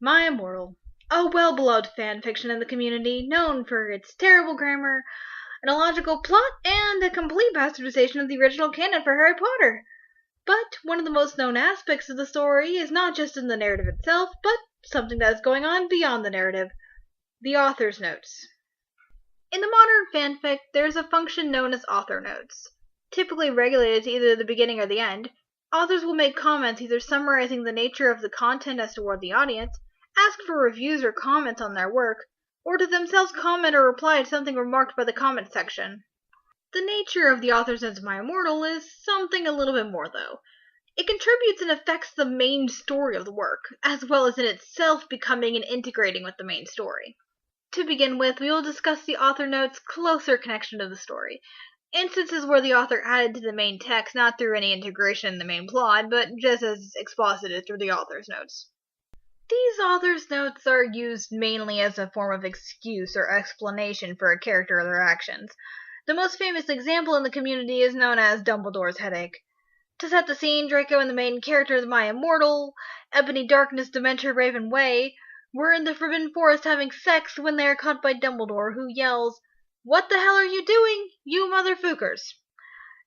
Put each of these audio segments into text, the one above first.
My Immortal, a well-beloved fanfiction in the community, known for its terrible grammar, an illogical plot, and a complete bastardization of the original canon for Harry Potter. But one of the most known aspects of the story is not just in the narrative itself, but something that is going on beyond the narrative: the author's notes. In the modern fanfic, there is a function known as author notes. Typically regulated to either the beginning or the end, authors will make comments either summarizing the nature of the content as toward the audience, ask for reviews or comments on their work, or to themselves comment or reply to something remarked by the comment section. The nature of the author's notes of My Immortal is something a little bit more, though. It contributes and affects the main story of the work, as well as in itself becoming and integrating with the main story. To begin with, we will discuss the author note's closer connection to the story. Instances where the author added to the main text not through any integration in the main plot, but just as exposited through the author's notes. These author's notes are used mainly as a form of excuse or explanation for a character or their actions. The most famous example in the community is known as Dumbledore's headache. To set the scene, Draco and the main character of My Immortal, Ebony Darkness, Dementor, Raven Way, were in the Forbidden Forest having sex when they are caught by Dumbledore, who yells, "What the hell are you doing, you motherfuckers?"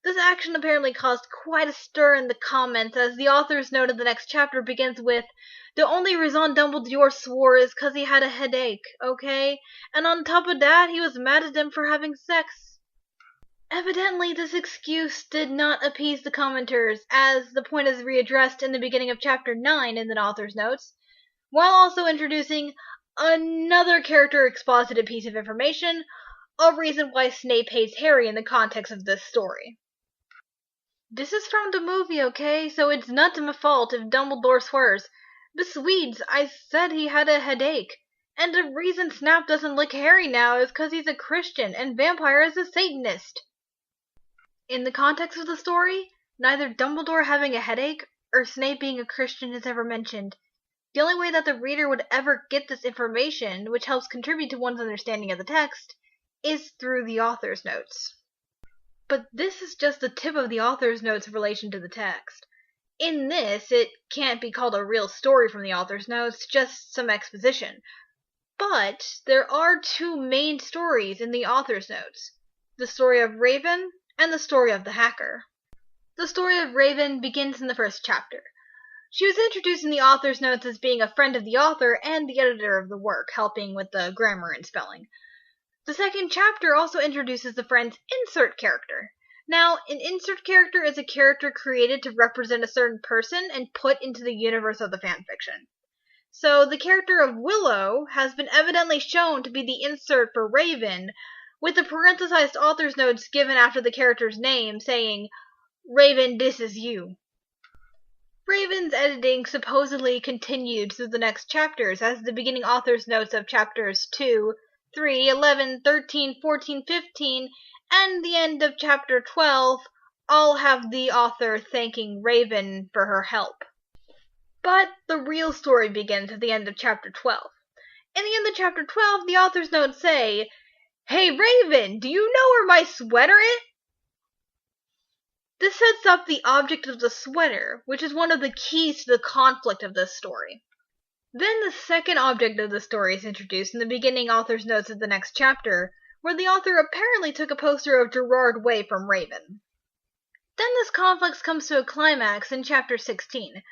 This action apparently caused quite a stir in the comments, as the author's note of the next chapter begins with, "The only reason Dumbledore swore is 'cause he had a headache, okay? And on top of that, he was mad at them for having sex." Evidently, this excuse did not appease the commenters, as the point is readdressed in the beginning of chapter 9 in the author's notes, while also introducing another character exposited piece of information, a reason why Snape hates Harry in the context of this story. "This is from the movie, okay? So it's not my fault if Dumbledore swears. But Swedes, I said he had a headache. And the reason Snap doesn't like Harry now is 'cause he's a Christian and Vampire is a Satanist." In the context of the story, neither Dumbledore having a headache or Snape being a Christian is ever mentioned. The only way that the reader would ever get this information, which helps contribute to one's understanding of the text, is through the author's notes. But this is just the tip of the author's notes in relation to the text. In this, it can't be called a real story from the author's notes, just some exposition. But there are two main stories in the author's notes: the story of Raven and the story of the hacker. The story of Raven begins in the first chapter. She was introduced in the author's notes as being a friend of the author and the editor of the work, helping with the grammar and spelling. The second chapter also introduces the friend's insert character. Now, an insert character is a character created to represent a certain person and put into the universe of the fanfiction. So the character of Willow has been evidently shown to be the insert for Raven, with the parenthesized author's notes given after the character's name saying, "Raven, this is you." Raven's editing supposedly continued through the next chapters, as the beginning author's notes of chapters 2, 3, 11, 13, 14, 15, and the end of chapter 12 all have the author thanking Raven for her help. But the real story begins at the end of chapter 12. In the end of chapter 12, the author's notes say, "Hey Raven, do you know where my sweater is?" This sets up the object of the sweater, which is one of the keys to the conflict of this story. Then the second object of the story is introduced in the beginning author's notes of the next chapter, where the author apparently took a poster of Gerard Way from Raven. Then this conflict comes to a climax in chapter 16.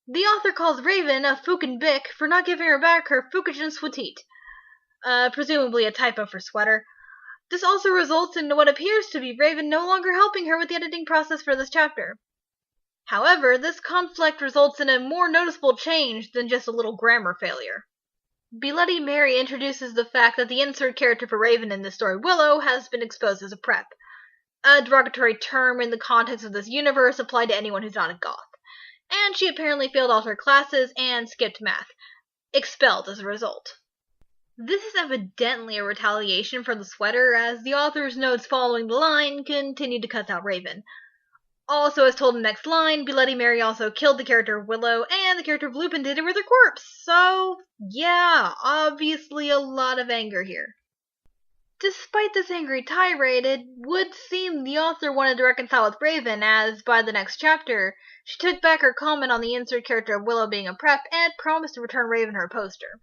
The author calls Raven a fucking bick for not giving her back her fucking sweatit, presumably a typo for sweater. This also results in what appears to be Raven no longer helping her with the editing process for this chapter. However, this conflict results in a more noticeable change than just a little grammar failure. Bloody Mary introduces the fact that the insert character for Raven in this story, Willow, has been exposed as a prep, a derogatory term in the context of this universe applied to anyone who's not a goth, and she apparently failed all her classes and skipped math, expelled as a result. This is evidently a retaliation for the sweater, as the author's notes following the line continue to cuss out Raven. Also, as told in the next line, Bloody Mary also killed the character of Willow, and the character of Lupin did it with her corpse. So, yeah, obviously a lot of anger here. Despite this angry tirade, it would seem the author wanted to reconcile with Raven, as by the next chapter, she took back her comment on the insert character of Willow being a prep and promised to return Raven her poster.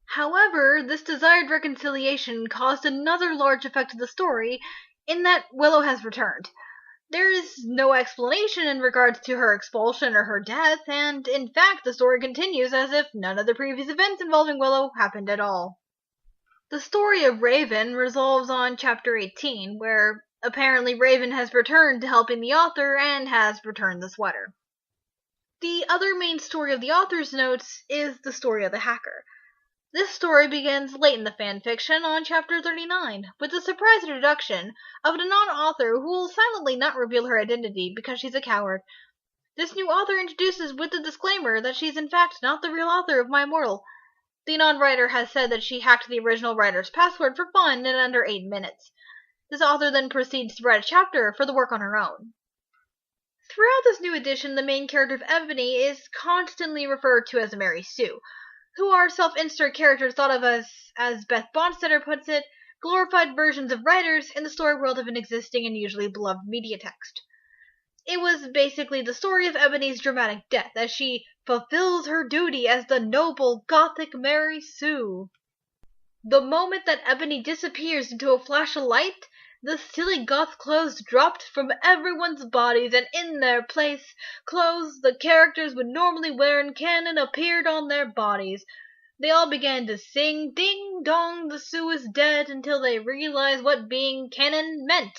However, this desired reconciliation caused another large effect to the story, in that Willow has returned. There is no explanation in regards to her expulsion or her death, and in fact the story continues as if none of the previous events involving Willow happened at all. The story of Raven resolves on chapter 18, where apparently Raven has returned to helping the author and has returned the sweater. The other main story of the author's notes is the story of the hacker. This story begins late in the fanfiction on chapter 39, with the surprise introduction of an non-author who will silently not reveal her identity because she's a coward. This new author introduces with the disclaimer that she's in fact not the real author of My Immortal. The non-writer has said that she hacked the original writer's password for fun in under 8 minutes. This author then proceeds to write a chapter for the work on her own. Throughout this new edition, the main character of Ebony is constantly referred to as Mary Sue, who are self-insert characters thought of as Beth Bonnstetter puts it, glorified versions of writers in the story world of an existing and usually beloved media text. It was basically the story of Ebony's dramatic death as she fulfills her duty as the noble Gothic Mary Sue. The moment that Ebony disappears into a flash of light, the silly goth clothes dropped from everyone's bodies, and in their place, clothes the characters would normally wear in canon appeared on their bodies. They all began to sing "Ding Dong, the Sue is dead" until they realized what being canon meant,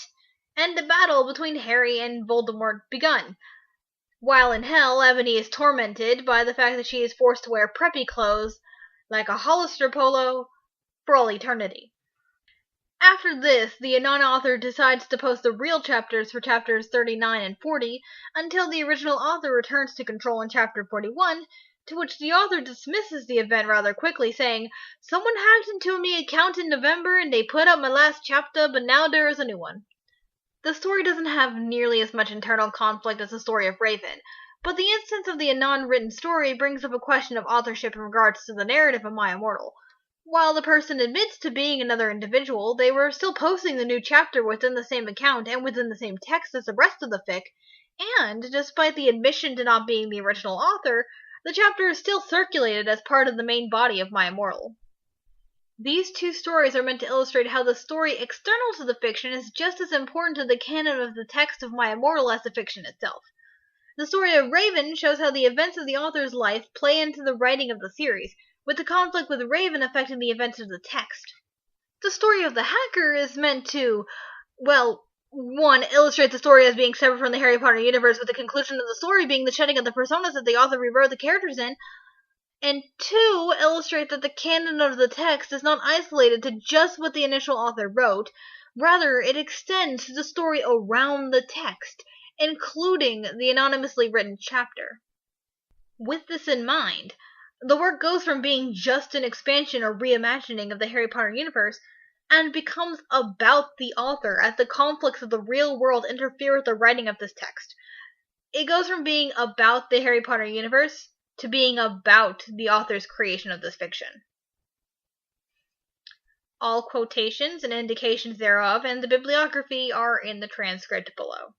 and the battle between Harry and Voldemort begun. While in hell, Ebony is tormented by the fact that she is forced to wear preppy clothes, like a Hollister polo, for all eternity. After this, the non-author decides to post the real chapters for chapters 39 and 40 until the original author returns to control in chapter 41, to which the author dismisses the event rather quickly, saying, "Someone hacked into me account in November and they put up my last chapter, but now there is a new one." The story doesn't have nearly as much internal conflict as the story of Raven, but the instance of the non-written story brings up a question of authorship in regards to the narrative of My Immortal. While the person admits to being another individual, they were still posting the new chapter within the same account and within the same text as the rest of the fic, and despite the admission to not being the original author, the chapter is still circulated as part of the main body of My Immortal. These two stories are meant to illustrate how the story external to the fiction is just as important to the canon of the text of My Immortal as the fiction itself. The story of Raven shows how the events of the author's life play into the writing of the series, with the conflict with Raven affecting the events of the text. The story of the hacker is meant to, one, illustrate the story as being separate from the Harry Potter universe, with the conclusion of the story being the shedding of the personas that the author rewrote the characters in, and two, illustrate that the canon of the text is not isolated to just what the initial author wrote, rather it extends to the story around the text, including the anonymously written chapter. With this in mind, the work goes from being just an expansion or reimagining of the Harry Potter universe and becomes about the author as the conflicts of the real world interfere with the writing of this text. It goes from being about the Harry Potter universe to being about the author's creation of this fiction. All quotations and indications thereof and the bibliography are in the transcript below.